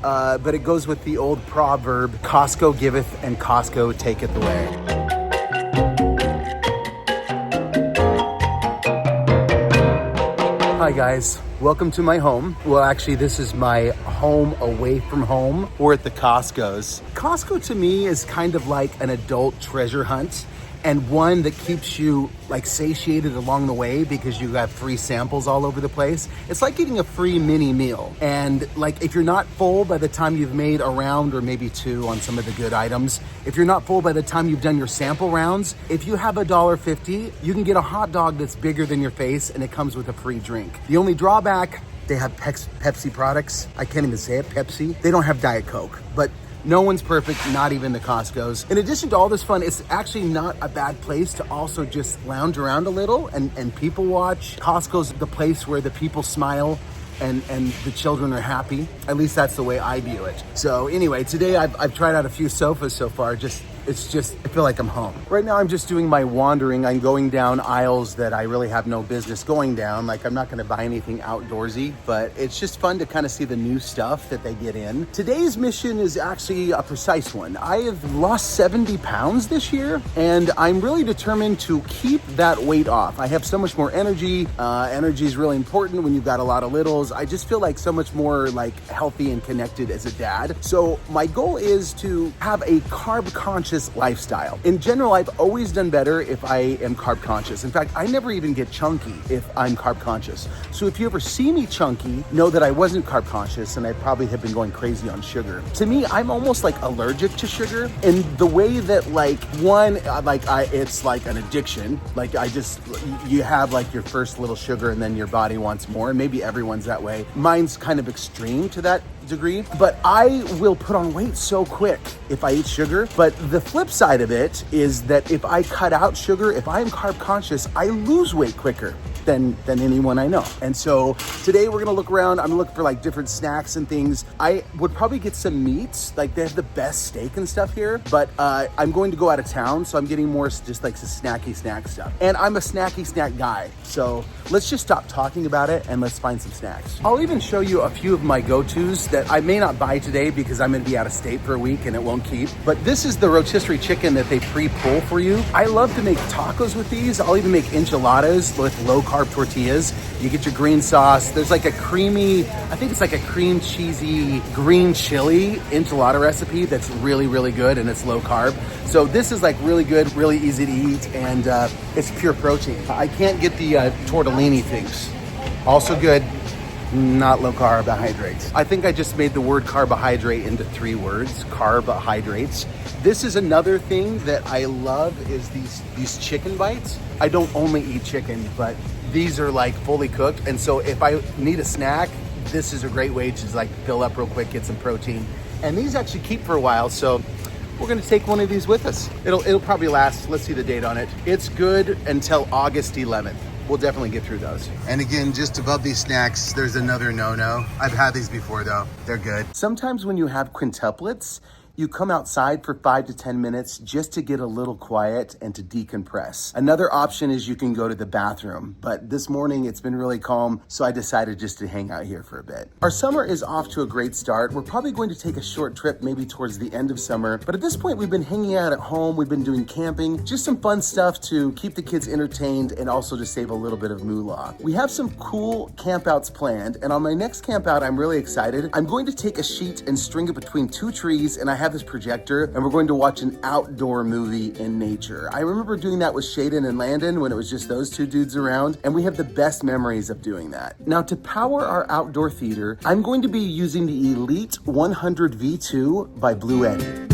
but it goes with the old proverb, Costco giveth and Costco taketh away. Hi guys, welcome to my home. Well, actually this is my home away from home. We're at the Costco's. Costco to me is kind of like an adult treasure hunt, and one that keeps you like satiated along the way because you have free samples all over the place. It's like getting a free mini meal. And like if you're not full by the time you've made a round or maybe two on some of the good items, if you're not full by the time you've done your sample rounds, if you have $1.50, you can get a hot dog that's bigger than your face and it comes with a free drink. The only drawback, they have Pepsi products. I can't even say it, Pepsi. They don't have Diet Coke, but no one's perfect, not even the Costco's. In addition to all this fun, it's actually not a bad place to also just lounge around a little and people watch. Costco's the place where the people smile and the children are happy. At least that's the way I view it. So anyway, today I've tried out a few sofas so far. I feel like I'm home. Right now I'm just doing my wandering. I'm going down aisles that I really have no business going down. Like I'm not gonna buy anything outdoorsy, but it's just fun to kind of see the new stuff that they get in. Today's mission is actually a precise one. I have lost 70 pounds this year, and I'm really determined to keep that weight off. I have so much more energy. Energy is really important when you've got a lot of littles. I just feel like so much more like healthy and connected as a dad. So my goal is to have a carb conscious lifestyle. In general, I've always done better if I am carb conscious. In fact, I never even get chunky if I'm carb conscious. So if you ever see me chunky, know that I wasn't carb conscious and I probably have been going crazy on sugar. To me, I'm almost like allergic to sugar in the way that it's like an addiction. Like you have like your first little sugar and then your body wants more. And maybe everyone's that way. Mine's kind of extreme to that degree, but I will put on weight so quick if I eat sugar. But the flip side of it is that if I cut out sugar, if I'm carb conscious, I lose weight quicker than anyone I know. And so today we're gonna look around. I'm looking for like different snacks and things. I would probably get some meats. Like they have the best steak and stuff here, but I'm going to go out of town, so I'm getting more just like some snacky snack stuff. And I'm a snacky snack guy. So let's just stop talking about it and let's find some snacks. I'll even show you a few of my go-tos that I may not buy today because I'm gonna be out of state for a week and it won't keep. But this is the rotisserie chicken that they pre-pull for you. I love to make tacos with these. I'll even make enchiladas with low carb tortillas. You get your green sauce. There's like a creamy, I think it's like a cream cheesy green chili enchilada recipe that's really, really good and it's low carb. So this is like really good, really easy to eat, and it's pure protein. I can't get the tortellini things. Also good, not low carbohydrates. I think I just made the word carbohydrate into 3 words, carbohydrates. This is another thing that I love is these chicken bites. I don't only eat chicken, but these are like fully cooked. And so if I need a snack, this is a great way to just like fill up real quick, get some protein. And these actually keep for a while. So we're gonna take one of these with us. It'll probably last, let's see the date on it. It's good until August 11th. We'll definitely get through those. And again, just above these snacks, there's another no-no. I've had these before though, they're good. Sometimes when you have quintuplets, you come outside for 5 to 10 minutes just to get a little quiet and to decompress. Another option is you can go to the bathroom, but this morning it's been really calm, so I decided just to hang out here for a bit. Our summer is off to a great start. We're probably going to take a short trip maybe towards the end of summer, but at this point we've been hanging out at home, we've been doing camping, just some fun stuff to keep the kids entertained and also to save a little bit of moolah. We have some cool campouts planned, and on my next camp out, I'm really excited. I'm going to take a sheet and string it between 2 trees, and I have this projector, and we're going to watch an outdoor movie in nature. I remember doing that with Shayden and Landon when it was just those 2 dudes around, and we have the best memories of doing that. Now, to power our outdoor theater, I'm going to be using the Elite 100 V2 by Blue Eddy.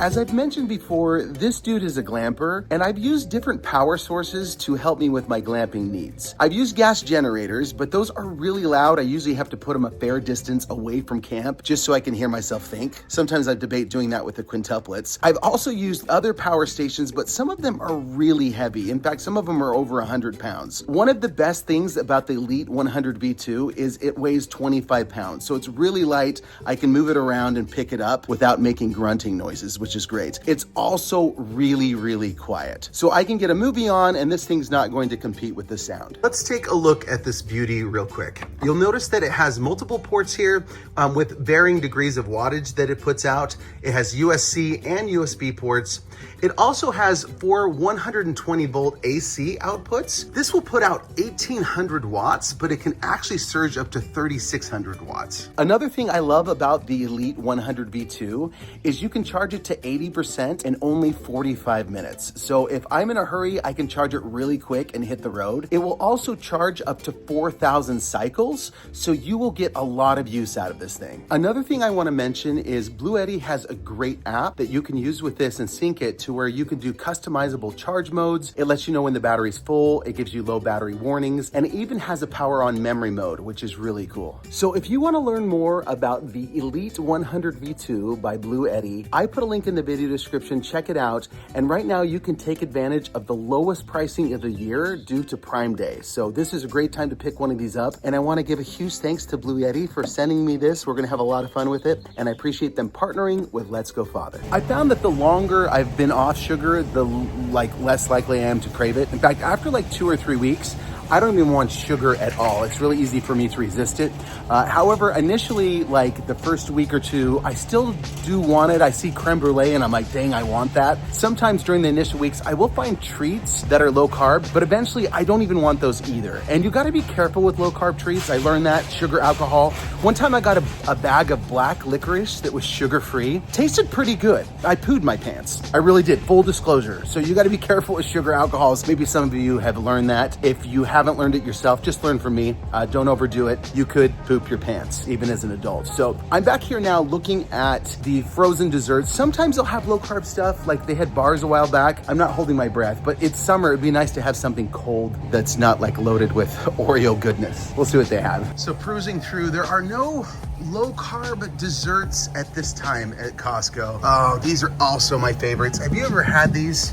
As I've mentioned before, this dude is a glamper, and I've used different power sources to help me with my glamping needs. I've used gas generators, but those are really loud. I usually have to put them a fair distance away from camp just so I can hear myself think. Sometimes I debate doing that with the quintuplets. I've also used other power stations, but some of them are really heavy. In fact, some of them are over 100 pounds. One of the best things about the Elite 100 V2 is it weighs 25 pounds, so it's really light. I can move it around and pick it up without making grunting noises, which which is great. It's also really, really quiet. So I can get a movie on and this thing's not going to compete with the sound. Let's take a look at this beauty real quick. You'll notice that it has multiple ports here with varying degrees of wattage that it puts out. It has USB-C and USB ports. It also has 4 120 volt AC outputs. This will put out 1800 watts, but it can actually surge up to 3600 watts. Another thing I love about the Elite 100 V2 is you can charge it to 80% in only 45 minutes. So if I'm in a hurry, I can charge it really quick and hit the road. It will also charge up to 4,000 cycles, so you will get a lot of use out of this thing. Another thing I want to mention is Bluetti has a great app that you can use with this and sync it to where you can do customizable charge modes. It lets you know when the battery's full, it gives you low battery warnings, and it even has a power on memory mode, which is really cool. So if you want to learn more about the Elite 100 V2 by Bluetti, I put a link in the video description, check it out, and right now you can take advantage of the lowest pricing of the year due to Prime Day. So this is a great time to pick one of these up, and I want to give a huge thanks to Bluetti for sending me this. We're going to have a lot of fun with it, and I appreciate them partnering with Let's Go Father. I found that the longer I've been off sugar, the less likely I am to crave it. In fact, after 2 or 3 weeks, I don't even want sugar at all. It's really easy for me to resist it. However, initially, the first week or two, I still do want it. I see creme brulee and I'm like, dang, I want that. Sometimes during the initial weeks, I will find treats that are low carb, but eventually I don't even want those either. And you gotta be careful with low carb treats. I learned that, sugar, alcohol. One time I got a bag of black licorice that was sugar-free. Tasted pretty good. I pooed my pants. I really did, full disclosure. So you gotta be careful with sugar, alcohols. Maybe some of you have learned that. If you haven't learned it yourself, just learn from me. Don't overdo it. You could poop your pants, even as an adult. So I'm back here now looking at the frozen desserts. Sometimes they'll have low carb stuff, like they had bars a while back. I'm not holding my breath, but it's summer. It'd be nice to have something cold that's not loaded with Oreo goodness. We'll see what they have. So cruising through, there are no low carb desserts at this time at Costco. Oh, these are also my favorites. Have you ever had these?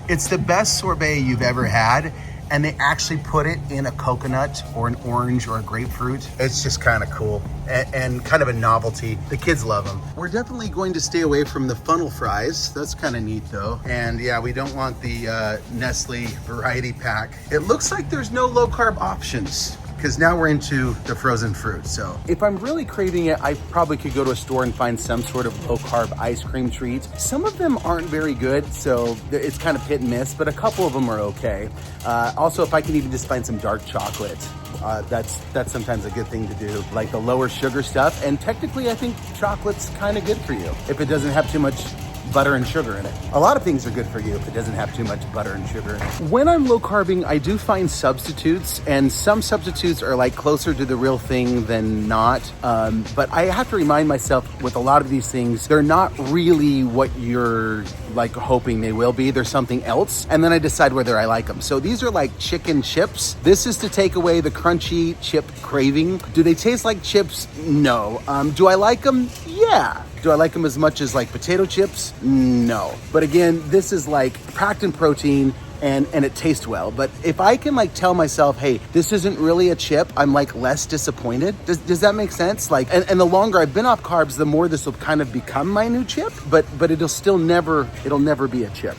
It's the best sorbet you've ever had. And they actually put it in a coconut or an orange or a grapefruit. It's just kind of cool and kind of a novelty. The kids love them. We're definitely going to stay away from the funnel fries. That's kind of neat though. And yeah, we don't want the Nestle variety pack. It looks like there's no low carb options, because now we're into the frozen fruit. So if I'm really craving it, I probably could go to a store and find some sort of low carb ice cream treat. Some of them aren't very good, so it's kind of hit and miss, but a couple of them are okay. Also, if I can even just find some dark chocolate, that's sometimes a good thing to do, like the lower sugar stuff. And technically, I think chocolate's kind of good for you if it doesn't have too much butter and sugar in it. A lot of things are good for you if it doesn't have too much butter and sugar in it. When I'm low carbing, I do find substitutes, and some substitutes are closer to the real thing than not. But I have to remind myself with a lot of these things, they're not really what you're hoping they will be. They're something else. And then I decide whether I like them. So these are chicken chips. This is to take away the crunchy chip craving. Do they taste like chips? No. Do I like them? Yeah. Do I like them as much as potato chips? No. But again, this is packed in protein and it tastes well. But if I can tell myself, hey, this isn't really a chip, I'm less disappointed. Does that make sense? And the longer I've been off carbs, the more this will kind of become my new chip, but it'll never be a chip.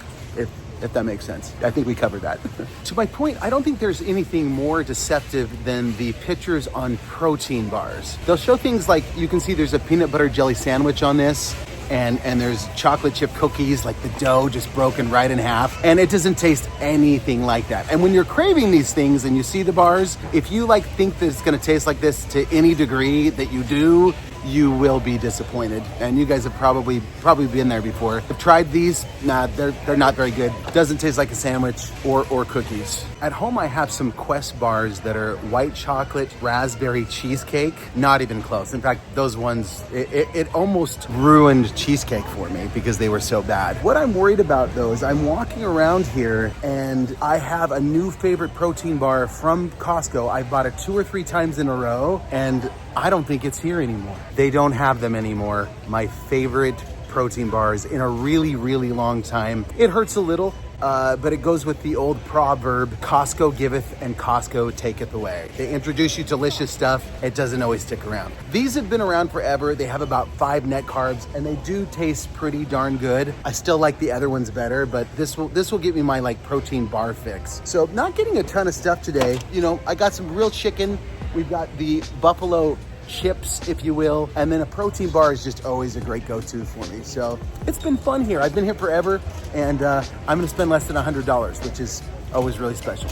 If that makes sense. I think we covered that. To my point, I don't think there's anything more deceptive than the pictures on protein bars. They'll show things you can see there's a peanut butter jelly sandwich on this, and there's chocolate chip cookies, the dough just broken right in half, and it doesn't taste anything like that. And when you're craving these things and you see the bars, if you think that it's gonna taste like this to any degree that you do, you will be disappointed. And you guys have probably been there before. I've tried these. Nah, they're not very good. Doesn't taste like a sandwich or cookies. At home, I have some Quest bars that are white chocolate raspberry cheesecake. Not even close. In fact, those ones, it almost ruined cheesecake for me because they were so bad. What I'm worried about though is I'm walking around here and I have a new favorite protein bar from Costco. I bought it 2 or 3 times in a row and I don't think it's here anymore. They don't have them anymore. My favorite protein bars in a really, really long time. It hurts a little but it goes with the old proverb, Costco giveth and Costco taketh away. They introduce you to delicious stuff. It doesn't always stick around. These have been around forever. They have about 5 net carbs and they do taste pretty darn good. I still like the other ones better, but this will give me my like protein bar fix. So not getting a ton of stuff today. You know, I got some grilled chicken. We've got the buffalo chips, if you will, and then a protein bar is just always a great go-to for me. So it's been fun here. I've been here forever, and I'm gonna spend less than $100, which is always really special.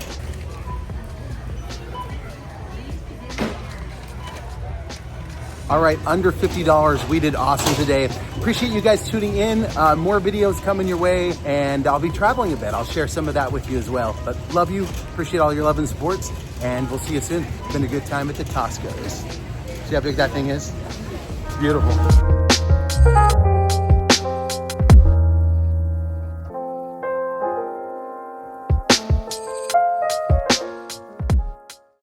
All right, under $50. We did awesome today. Appreciate you guys tuning in. More videos coming your way, and I'll be traveling a bit. I'll share some of that with you as well. But love you, appreciate all your love and supports, and we'll see you soon. It's been a good time at the Costco's. See how big that thing is? Beautiful.